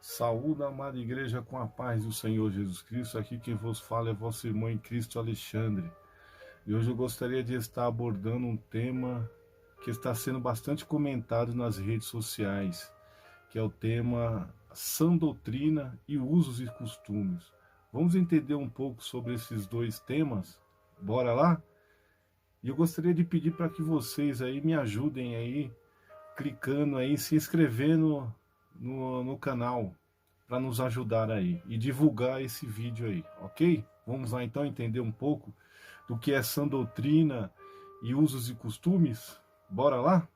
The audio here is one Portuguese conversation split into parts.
Saúde, amada igreja, com a paz do Senhor Jesus Cristo. Aqui quem vos fala é vosso irmão em Cristo, Alexandre. E hoje eu gostaria de estar abordando um tema que está sendo bastante comentado nas redes sociais, que é o tema sã doutrina e usos e costumes. Vamos entender um pouco sobre esses dois temas? Bora lá? E eu gostaria de pedir para que vocês aí me ajudem aí, clicando aí, se inscrevendo no canal, para nos ajudar aí e divulgar esse vídeo aí, ok? Vamos lá então entender um pouco do que é sã doutrina e usos e costumes? Bora lá?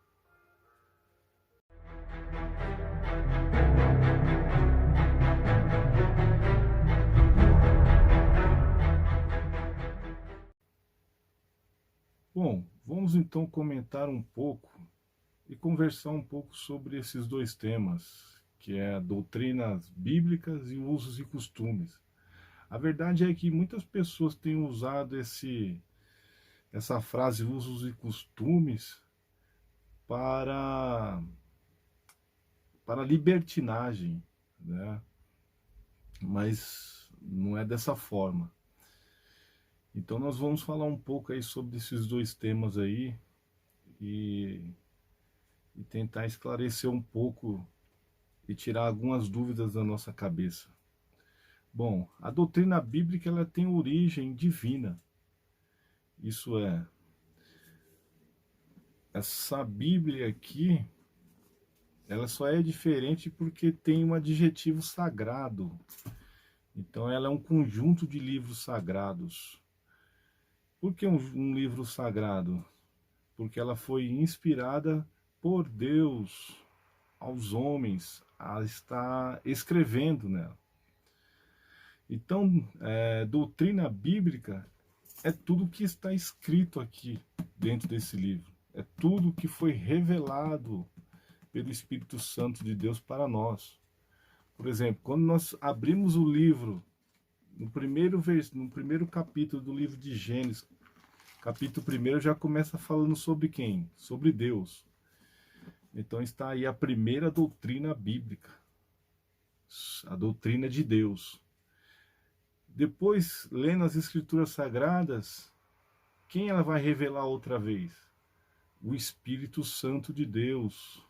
Bom, vamos então comentar um pouco e conversar um pouco sobre esses dois temas, que é doutrinas bíblicas e usos e costumes. A verdade é que muitas pessoas têm usado essa frase usos e costumes para, para libertinagem, né? Mas não é dessa forma. Então nós vamos falar um pouco aí sobre esses dois temas aí e, e tentar esclarecer um pouco e tirar algumas dúvidas da nossa cabeça. Bom, a doutrina bíblica ela tem origem divina. Isso é, essa Bíblia aqui, ela só é diferente porque tem um adjetivo sagrado. Então ela é um conjunto de livros sagrados. Por que um livro sagrado? Porque ela foi inspirada por Deus aos homens a estar escrevendo nela. Então, doutrina bíblica é tudo que está escrito aqui dentro desse livro. É tudo que foi revelado pelo Espírito Santo de Deus para nós. Por exemplo, quando nós abrimos o livro, no primeiro capítulo do livro de Gênesis, capítulo 1 já começa falando sobre quem? Sobre Deus. Então está aí a primeira doutrina bíblica, a doutrina de Deus. Depois, lendo as Escrituras Sagradas, quem ela vai revelar outra vez? O Espírito Santo de Deus.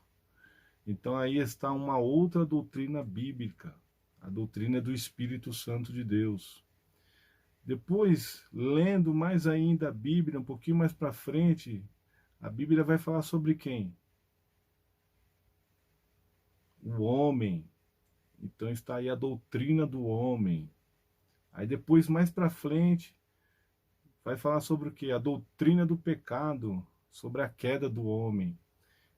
Então aí está uma outra doutrina bíblica, a doutrina do Espírito Santo de Deus. Depois, lendo mais ainda a Bíblia, um pouquinho mais para frente, a Bíblia vai falar sobre quem? O homem. Então está aí a doutrina do homem. Aí depois, mais para frente, vai falar sobre o que? A doutrina do pecado, sobre a queda do homem.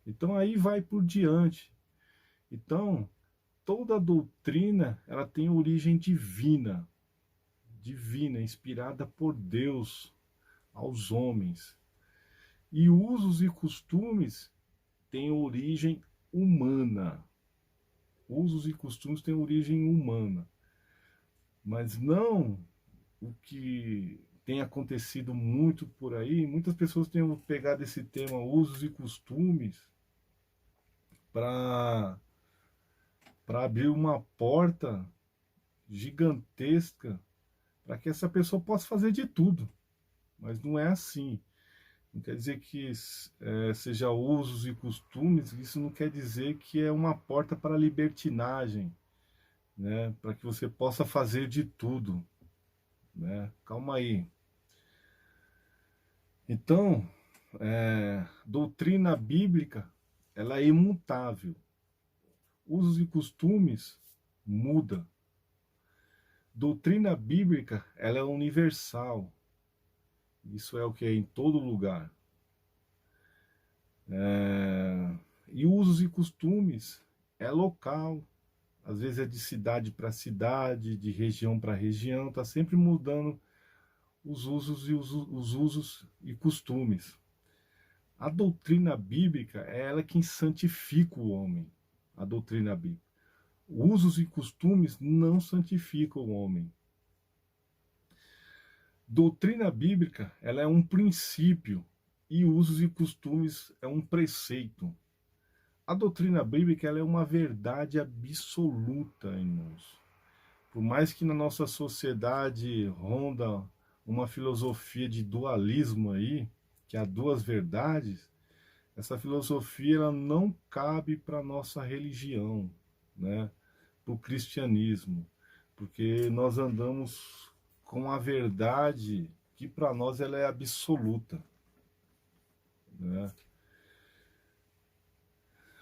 Então aí vai por diante. Então, toda a doutrina, ela tem origem divina. Divina, inspirada por Deus aos homens. E usos e costumes têm origem humana. Usos e costumes têm origem humana. Mas não o que tem acontecido muito por aí. Muitas pessoas têm pegado esse tema usos e costumes para abrir uma porta gigantesca para que essa pessoa possa fazer de tudo. Mas não é assim. Não quer dizer que seja usos e costumes, isso não quer dizer que é uma porta para a libertinagem, né? Para que você possa fazer de tudo, né? Calma aí. Então, doutrina bíblica, ela é imutável. Usos e costumes muda. Doutrina bíblica, ela é universal. Isso é o que é em todo lugar. E usos e costumes é local. Às vezes é de cidade para cidade, de região para região. Está sempre mudando os usos os usos e costumes. A doutrina bíblica é ela quem santifica o homem. A doutrina bíblica. Usos e costumes não santificam o homem. Doutrina bíblica, ela é um princípio e usos e costumes é um preceito. A doutrina bíblica, ela é uma verdade absoluta, irmãos. Por mais que na nossa sociedade ronda uma filosofia de dualismo aí, que há duas verdades, essa filosofia ela não cabe para a nossa religião, né? Para o cristianismo, porque nós andamos com a verdade que para nós ela é absoluta, né?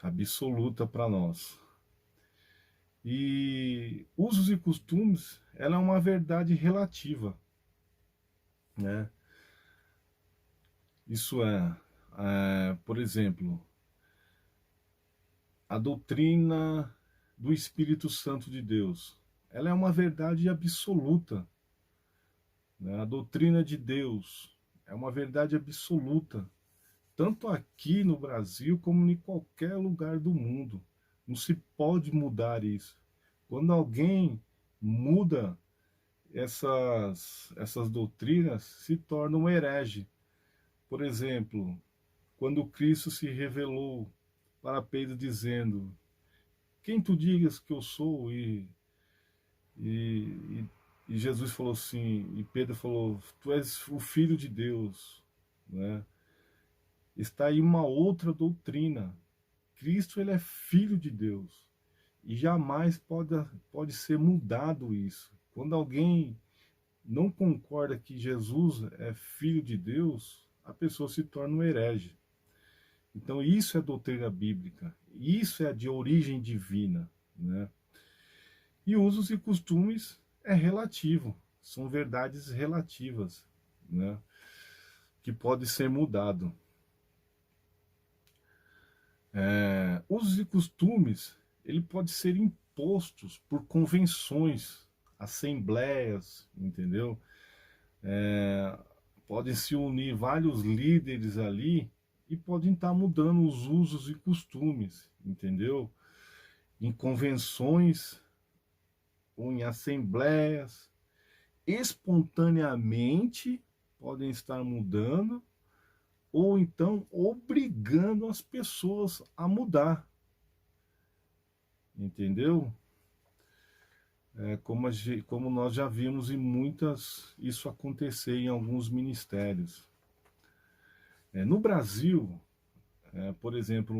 Absoluta para nós. E usos e costumes, ela é uma verdade relativa, né? Isso por exemplo, a doutrina do Espírito Santo de Deus, ela é uma verdade absoluta, né? A doutrina de Deus é uma verdade absoluta, tanto aqui no Brasil como em qualquer lugar do mundo. Não se pode mudar isso. Quando alguém muda essas doutrinas, se torna um herege. Por exemplo, quando Cristo se revelou para Pedro dizendo: quem tu digas que eu sou? E, e Jesus falou assim, e Pedro falou: tu és o Filho de Deus, né? Está aí uma outra doutrina. Cristo, ele é Filho de Deus e jamais pode ser mudado isso. Quando alguém não concorda que Jesus é Filho de Deus, a pessoa se torna um herege. Então isso é doutrina bíblica, isso é de origem divina, né? E usos e costumes é relativo, são verdades relativas, né? Que pode ser mudado. Usos e costumes, ele pode ser impostos por convenções, assembleias, entendeu? Podem se unir vários líderes ali e podem estar mudando os usos e costumes, entendeu? Em convenções ou em assembleias, espontaneamente podem estar mudando ou então obrigando as pessoas a mudar, entendeu? Como nós já vimos isso acontecer em alguns ministérios. No Brasil, por exemplo,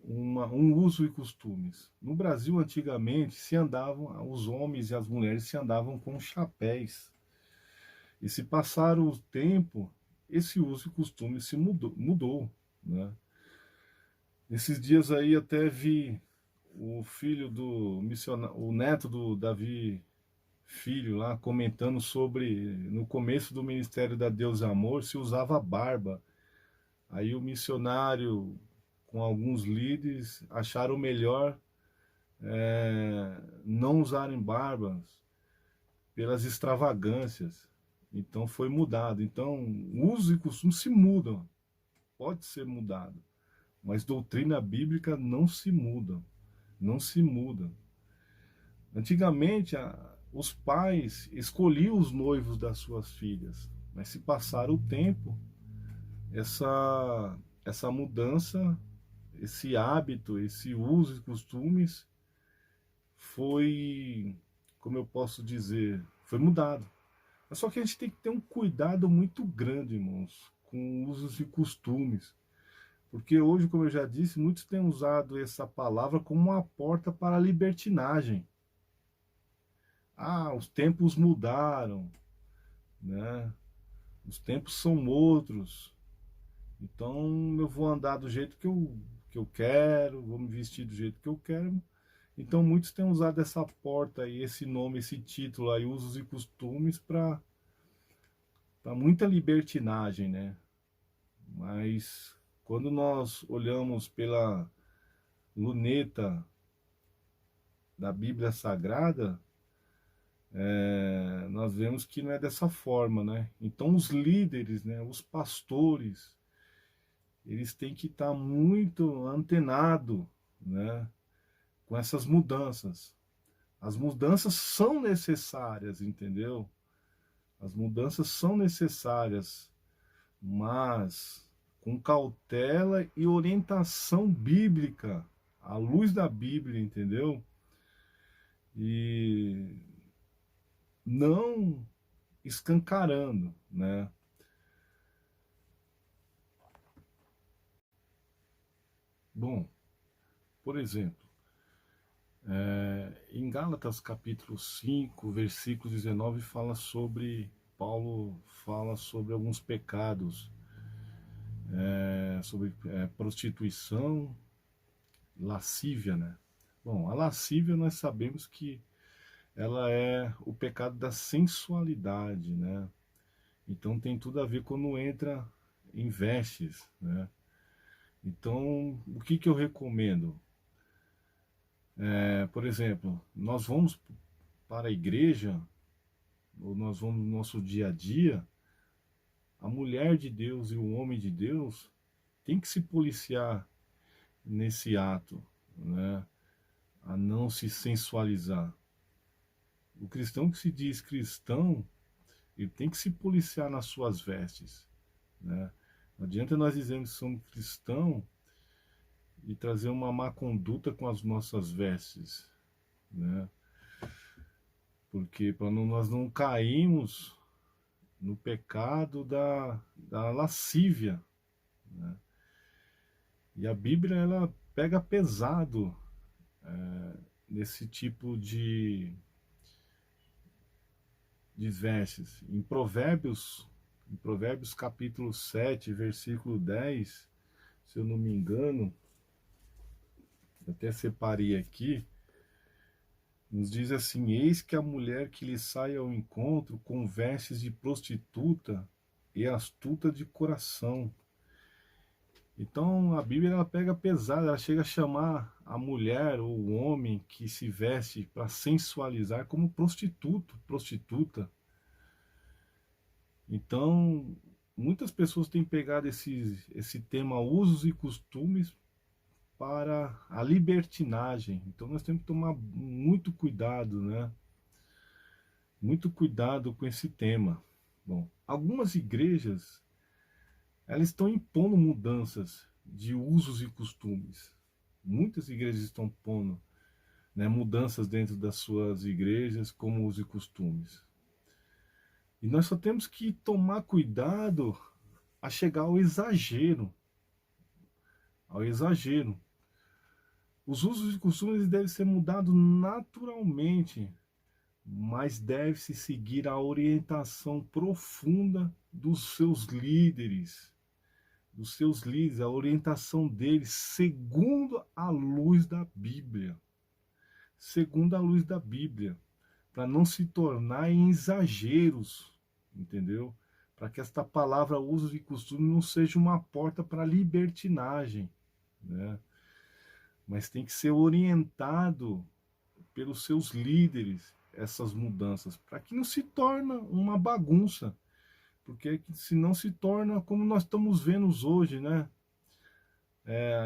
um uso e costumes. No Brasil, antigamente, os homens e as mulheres se andavam com chapéus. E se passar o tempo, esse uso e costume se mudou, né? Esses dias aí até vi o filho do missionário, o neto do Davi Filho lá comentando sobre no começo do ministério da Deus Amor se usava barba. Aí o missionário com alguns líderes acharam melhor não usarem barbas pelas extravagâncias. Então foi mudado. Então, usos e costumes se mudam, pode ser mudado, mas doutrina bíblica não se muda, não se muda. Antigamente, os pais escolhiam os noivos das suas filhas, mas se passar o tempo, essa mudança, esse hábito, esse uso e costumes foi, como eu posso dizer, foi mudado. Mas só que a gente tem que ter um cuidado muito grande, irmãos, com usos e costumes. Porque hoje, como eu já disse, muitos têm usado essa palavra como uma porta para a libertinagem. Ah, os tempos mudaram, né? Os tempos são outros. Então eu vou andar do jeito que eu quero, vou me vestir do jeito que eu quero. Então muitos têm usado essa porta aí, esse nome, esse título aí, usos e costumes, para muita libertinagem, né? Mas quando nós olhamos pela luneta da Bíblia Sagrada, nós vemos que não é dessa forma, né? Então os líderes, né, os pastores, eles têm que estar muito antenados, né, com essas mudanças. As mudanças são necessárias, entendeu? As mudanças são necessárias, mas com cautela e orientação bíblica, à luz da Bíblia, entendeu? E não escancarando, né? Bom, por exemplo, em Gálatas capítulo 5, versículo 19, Paulo fala sobre alguns pecados, sobre prostituição, lascívia, né? Bom, a lascívia nós sabemos que ela é o pecado da sensualidade, né? Então tem tudo a ver quando entra em vestes, né? Então, o que que eu recomendo? Por exemplo, nós vamos para a igreja, ou nós vamos no nosso dia a dia, a mulher de Deus e o homem de Deus tem que se policiar nesse ato, né? A não se sensualizar. O cristão que se diz cristão, ele tem que se policiar nas suas vestes, né? Não adianta nós dizermos que somos cristãos e trazer uma má conduta com as nossas vestes, né? Porque para nós não caímos no pecado da lascívia, né? E a Bíblia, ela pega pesado nesse tipo de vestes. Em Provérbios capítulo 7, versículo 10, se eu não me engano, até separei aqui, nos diz assim: eis que a mulher que lhe sai ao encontro com vestes de prostituta e astuta de coração. Então a Bíblia, ela pega pesado, ela chega a chamar a mulher ou o homem que se veste para sensualizar como prostituto, prostituta. Então muitas pessoas têm pegado esse tema usos e costumes para a libertinagem. Então nós temos que tomar muito cuidado, né? Muito cuidado com esse tema. Bom, algumas igrejas, elas estão impondo mudanças de usos e costumes. Muitas igrejas estão pondo, né, mudanças dentro das suas igrejas como usos e costumes. E nós só temos que tomar cuidado a chegar ao exagero. Ao exagero. Os usos e costumes devem ser mudados naturalmente, mas deve-se seguir a orientação profunda dos seus líderes, a orientação deles segundo a luz da Bíblia, para não se tornar em exageros, entendeu? Para que esta palavra usos e costumes não seja uma porta para libertinagem, né? Mas tem que ser orientado pelos seus líderes essas mudanças, para que não se torne uma bagunça, porque senão se torna como nós estamos vendo hoje, né?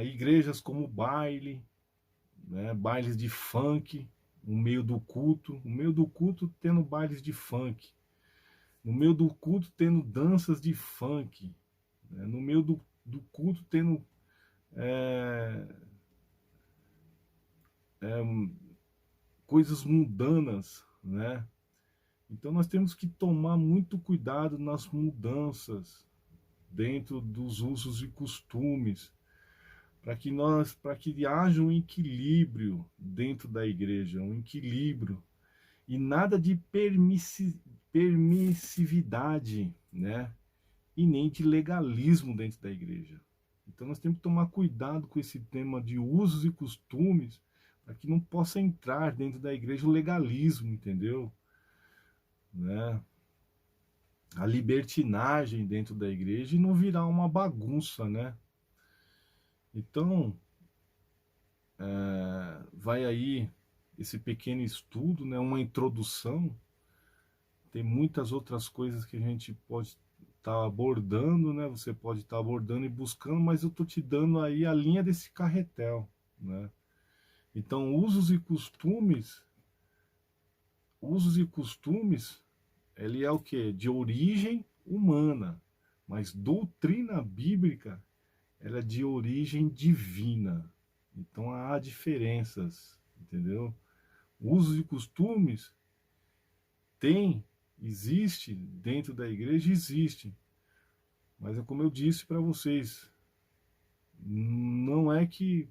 Igrejas como baile, né? Bailes de funk no meio do culto tendo bailes de funk, no meio do culto tendo danças de funk, né? No meio do culto tendo coisas mundanas, né? Então nós temos que tomar muito cuidado nas mudanças dentro dos usos e costumes, para que haja um equilíbrio dentro da igreja, um equilíbrio e nada de permissividade, né? E nem de legalismo dentro da igreja. Então nós temos que tomar cuidado com esse tema de usos e costumes, para que não possa entrar dentro da igreja o legalismo, entendeu? Né? A libertinagem dentro da igreja e não virar uma bagunça, né? Então, vai aí esse pequeno estudo, né? Uma introdução. Tem muitas outras coisas que a gente pode estar abordando, né? Você pode estar abordando e buscando, mas eu estou te dando aí a linha desse carretel, né? Então, usos e costumes, ele é o que? De origem humana, mas doutrina bíblica ela é de origem divina. Então há diferenças, entendeu? Usos e costumes existe dentro da igreja, existe. Mas é como eu disse para vocês, não é que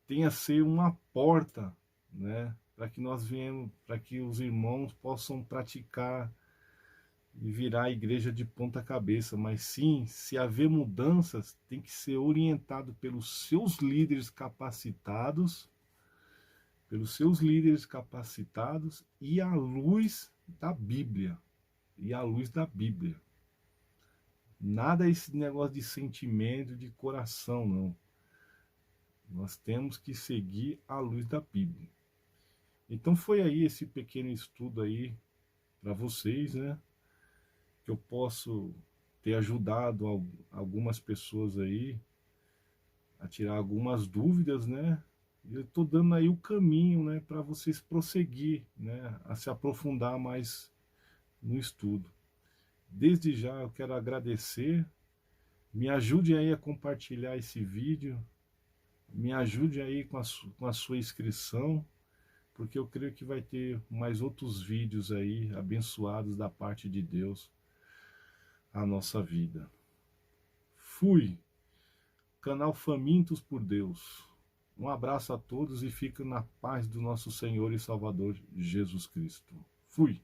tenha a ser uma porta, né, para que nós venhamos, para que os irmãos possam praticar e virar a igreja de ponta cabeça, mas sim, se haver mudanças, tem que ser orientado pelos seus líderes capacitados, e à luz da Bíblia, Nada esse negócio de sentimento, de coração, não. Nós temos que seguir à luz da Bíblia. Então foi aí esse pequeno estudo aí para vocês, né? Que eu posso ter ajudado algumas pessoas aí a tirar algumas dúvidas, né? E eu estou dando aí o caminho, né, para vocês prosseguir, né, a se aprofundar mais no estudo. Desde já eu quero agradecer, me ajude aí a compartilhar esse vídeo, me ajude aí com a sua inscrição, porque eu creio que vai ter mais outros vídeos aí abençoados da parte de Deus à nossa vida. Fui, canal Famintos por Deus. Um abraço a todos e fiquem na paz do nosso Senhor e Salvador Jesus Cristo. Fui.